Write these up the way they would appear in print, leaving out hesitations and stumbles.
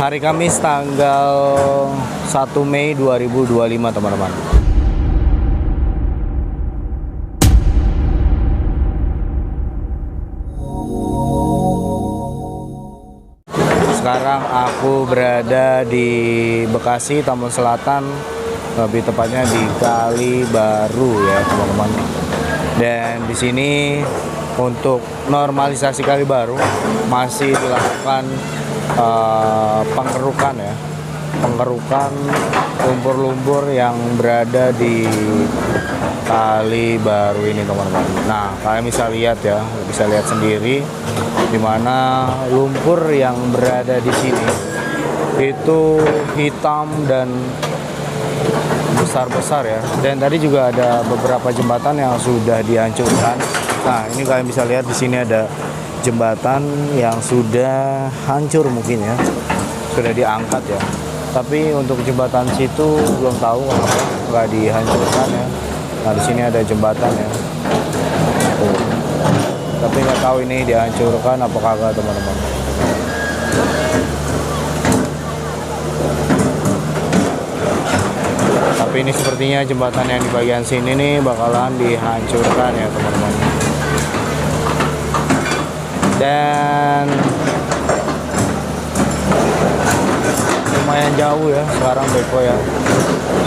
Hari Kamis tanggal 1 Mei 2025 teman-teman. Sekarang aku berada di Bekasi, Tambun Selatan, lebih tepatnya di Kali Baru ya teman-teman. Dan di sini untuk normalisasi Kali Baru masih dilakukan pengerukan ya, pengerukan lumpur-lumpur yang berada di Kali Baru ini teman-teman. Nah, kalian bisa lihat ya, bisa lihat sendiri di mana lumpur yang berada di sini itu hitam dan besar-besar ya. Dan tadi juga ada beberapa jembatan yang sudah dihancurkan. Nah, ini kalian bisa lihat di sini ada jembatan yang sudah hancur mungkin ya, sudah diangkat ya. Tapi untuk jembatan situ belum tahu kenapa nggak dihancurkan ya. Nah, di sini ada jembatan ya. Tuh. Tapi nggak tahu ini dihancurkan apa kagak teman-teman. Tapi ini sepertinya jembatan yang di bagian sini nih bakalan dihancurkan ya teman-teman. Dan lumayan jauh ya sekarang Beko ya.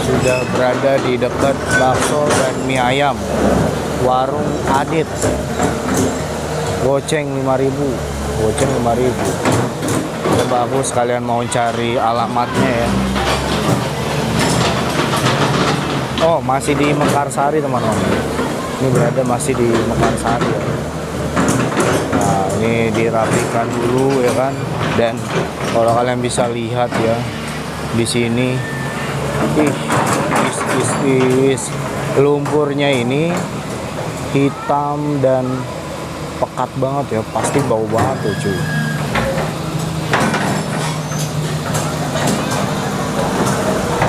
Sudah berada di dekat bakso dan mie ayam warung Adit. Goceng 5.000. Goceng 5.000. Coba aku sekalian mau cari alamatnya ya. Oh, masih di Mekarsari teman-teman. Ini berada masih di Mekarsari ya. Nah, ini dirapikan dulu ya kan. Dan kalau kalian bisa lihat ya di sini, lumpurnya ini hitam dan pekat banget ya, pasti bau banget tuh cuy.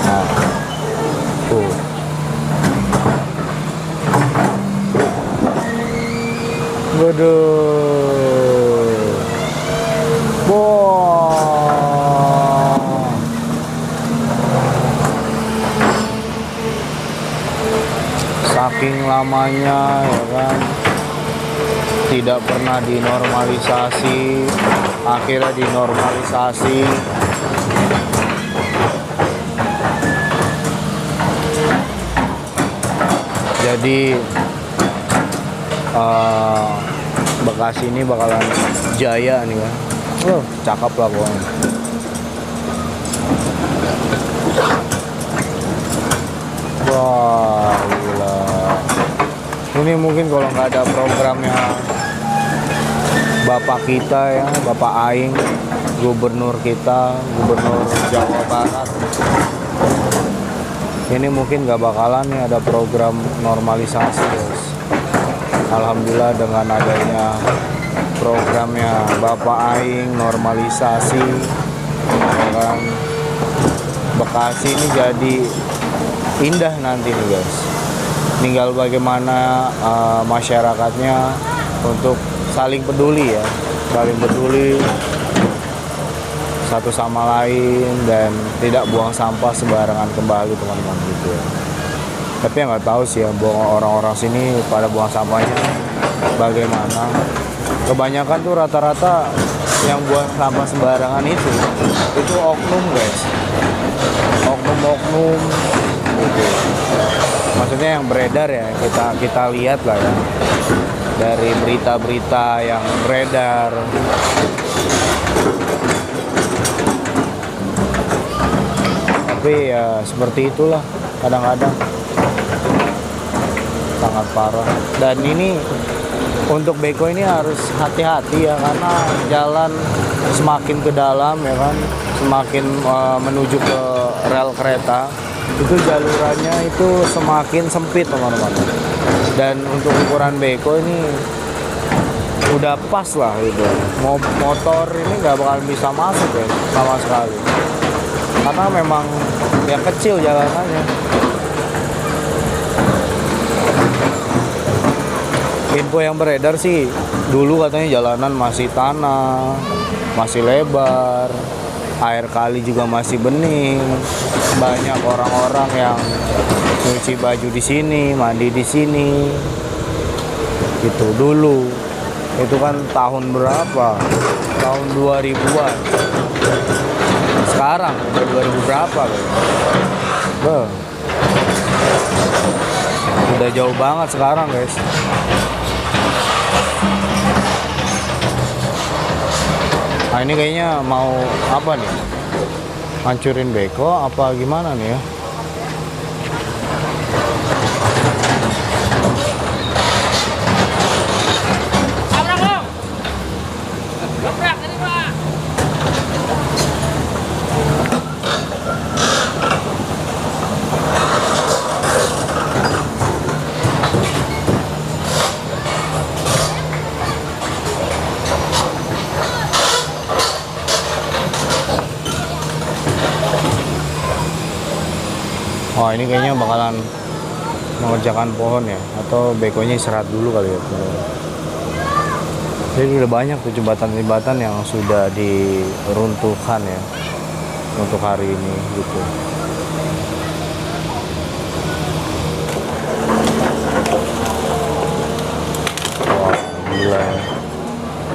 Nah, tuh. Waduh. Wah. Saking lamanya ya kan, tidak pernah dinormalisasi, akhirnya dinormalisasi. Jadi Bekasi ini bakalan jaya nih kan. Cakep lah pokoknya. Wah, gila. Ini mungkin kalau nggak ada programnya Bapak kita ya, Bapak Aing, gubernur kita, gubernur Jawa Barat, ini mungkin nggak bakalan nih ada program normalisasi guys. Alhamdulillah dengan adanya programnya Bapak Aing normalisasi ya kan, Bekasi ini jadi indah nanti nih guys. Tinggal bagaimana masyarakatnya untuk saling peduli ya, saling peduli satu sama lain dan tidak buang sampah sembarangan kembali teman-teman gitu ya. Tapi yang nggak tahu sih ya, orang-orang sini pada buang sampahnya bagaimana. Kebanyakan tuh rata-rata yang buang sampah sembarangan itu oknum guys, oknum gitu. Maksudnya yang beredar ya, kita lihat lah ya dari berita-berita yang beredar. Tapi ya seperti itulah kadang-kadang, sangat parah. Dan ini untuk Beko ini harus hati-hati ya, karena jalan semakin ke dalam ya kan, semakin menuju ke rel kereta, itu jalurannya itu semakin sempit teman-teman. Dan untuk ukuran Beko ini udah pas lah gitu. Motor ini nggak bakal bisa masuk ya sama sekali, karena memang ya kecil jalanannya. Info yang beredar sih dulu katanya jalanan masih tanah, masih lebar, air kali juga masih bening. Banyak orang-orang yang cuci baju di sini, mandi di sini. Itu dulu. Itu kan tahun berapa? Tahun 2000-an. Sekarang udah 2000 berapa? Beuh. Udah jauh banget sekarang, guys. Nah, ini kayaknya mau apa nih? Hancurin beko apa gimana nih ya? Oh, ini kayaknya bakalan mengerjakan pohon ya, atau bekonya istirahat dulu kali ya. Jadi udah banyak tuh jembatan-jembatan yang sudah diruntuhkan ya untuk hari ini gitu. Wah, gila ya.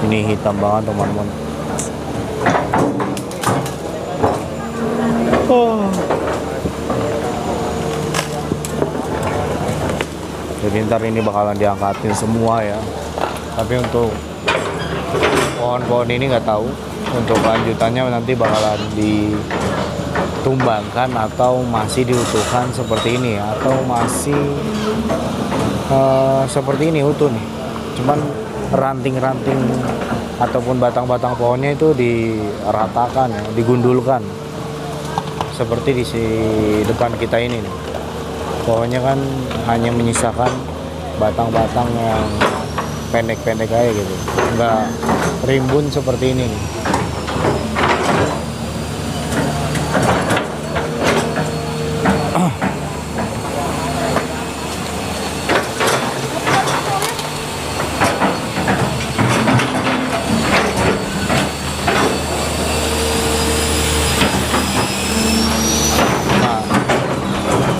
Ini hitam banget teman-teman. Oh. Jadi ntar ini bakalan diangkatin semua ya. Tapi untuk pohon-pohon ini nggak tahu. Untuk lanjutannya nanti bakalan ditumbangkan atau masih diutuhkan seperti ini ya. Atau masih seperti ini utuh nih. Cuman ranting-ranting ataupun batang-batang pohonnya itu diratakan ya, digundulkan. Seperti di depan kita ini nih. Pohonnya kan hanya menyisakan batang-batang yang pendek-pendek aja gitu, nggak rimbun seperti ini nih.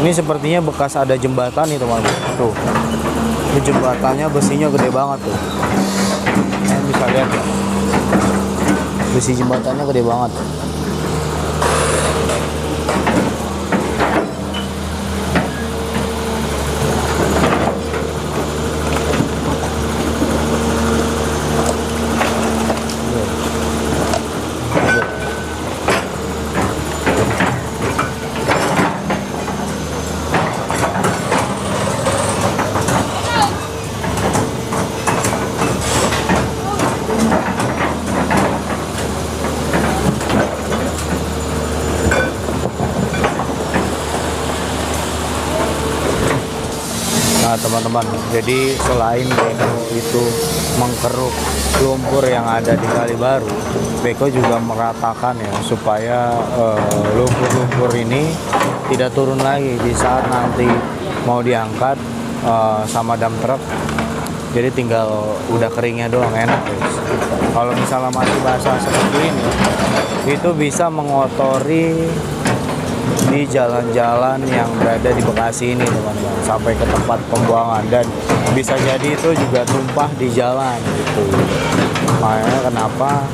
Ini sepertinya bekas ada jembatan nih teman-teman. Tuh, ini jembatannya besinya gede banget tuh. Kalian bisa lihat ya. Besi jembatannya gede banget. Nah teman-teman, jadi selain Beko itu mengkeruk lumpur yang ada di Kali Baru, Beko juga meratakan ya supaya lumpur-lumpur ini tidak turun lagi di saat nanti mau diangkat sama dump truck. Jadi tinggal udah keringnya doang, enak guys. Kalau misalnya masih basah seperti ini, itu bisa mengotori di jalan-jalan yang berada di Bekasi ini teman-teman, sampai ke tempat pembuangan, dan bisa jadi itu juga tumpah di jalan gitu. Makanya kenapa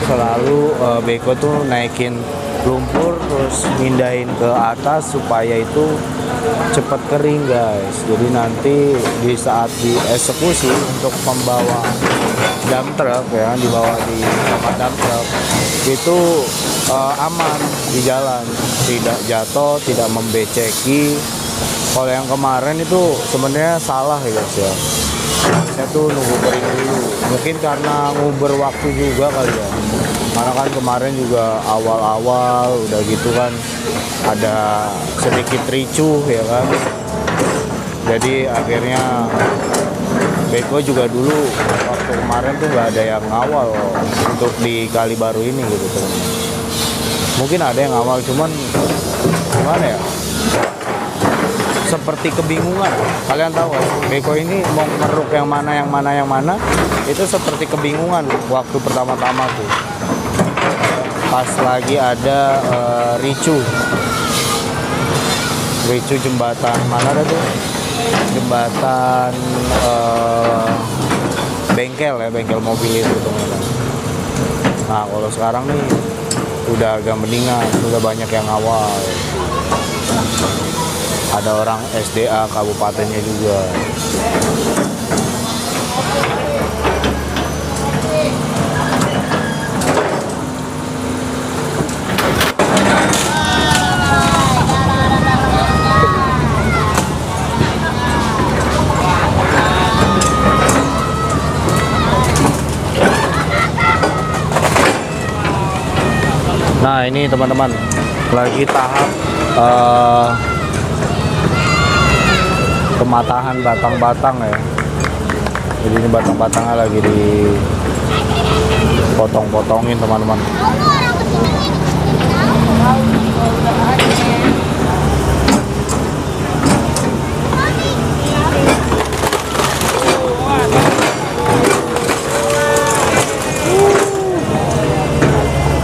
selalu Beko tuh naikin lumpur terus mindahin ke atas supaya itu cepat kering guys. Jadi nanti di saat dieksekusi untuk pembawa dump truck ya, dibawa di tempat dump truck itu aman di jalan, tidak jatuh, tidak membeceki. Kalau yang kemarin itu sebenarnya salah ya guys ya. Saya tuh nunggu kering dulu. Mungkin karena nguber waktu juga kali ya. Karena kan kemarin juga awal-awal udah gitu kan ada sedikit ricuh ya kan. Jadi akhirnya Beko juga dulu waktu kemarin tuh nggak ada yang ngawal untuk di Kali Baru ini gitu teman-teman. Mungkin ada yang ngawal, cuman gimana ya, seperti kebingungan. Kalian tahu kan, Beko ini mau ngeruk yang mana itu seperti kebingungan waktu pertama-tama tuh. pas lagi ada ricu jembatan mana ada tuh, jembatan bengkel ya, bengkel mobil itu teman-teman. Nah kalau sekarang nih udah agak mendingan, udah banyak yang ngawal. Ada orang SDA kabupatennya juga. Nah ini teman-teman lagi tahap pematahan batang-batang ya. Jadi ini batang-batangnya lagi dipotong-potongin teman-teman.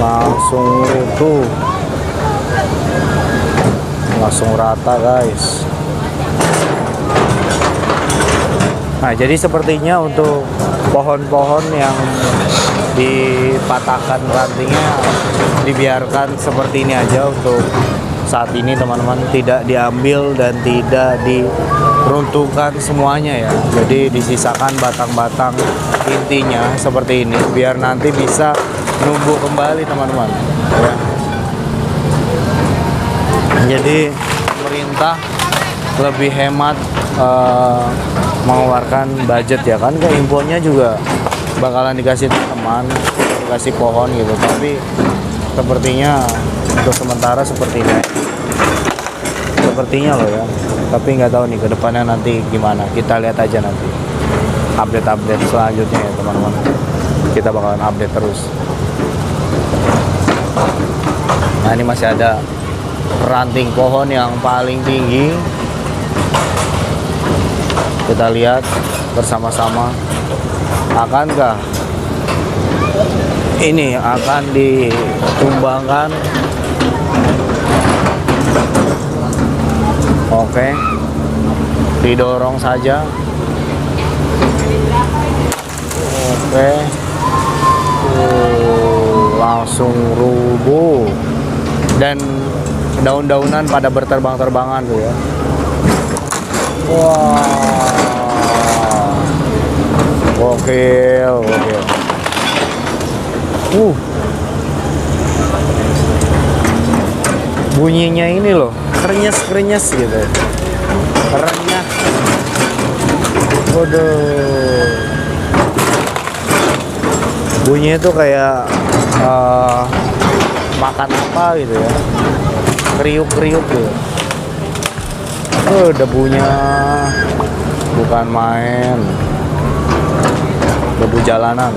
Langsung itu langsung rata guys. Nah jadi sepertinya untuk pohon-pohon yang dipatahkan rantingnya dibiarkan seperti ini aja untuk saat ini teman-teman, tidak diambil dan tidak diruntuhkan semuanya ya. Jadi disisakan batang-batang intinya seperti ini biar nanti bisa numbuh kembali teman-teman ya. Jadi pemerintah lebih hemat mengeluarkan budget ya kan, kayak infonya juga bakalan dikasih tanaman, dikasih pohon gitu, tapi sepertinya untuk sementara seperti ini sepertinya loh ya. Tapi nggak tahu nih kedepannya nanti gimana, kita lihat aja nanti update selanjutnya ya teman-teman. Kita bakalan update terus. Nah ini masih ada ranting pohon yang paling tinggi. Kita lihat bersama-sama, akankah ini akan ditumbangkan? Oke, didorong saja. Oke, langsung rubuh dan daun-daunan pada berterbang-terbangan tuh ya. Wah, gokil. Bunyinya ini loh, krenyes gitu. Renyah. Waduh. Bunyinya tuh kayak makan apa gitu ya. Kriuk-kriuk gitu. Debunya bukan main. Debu jalanan.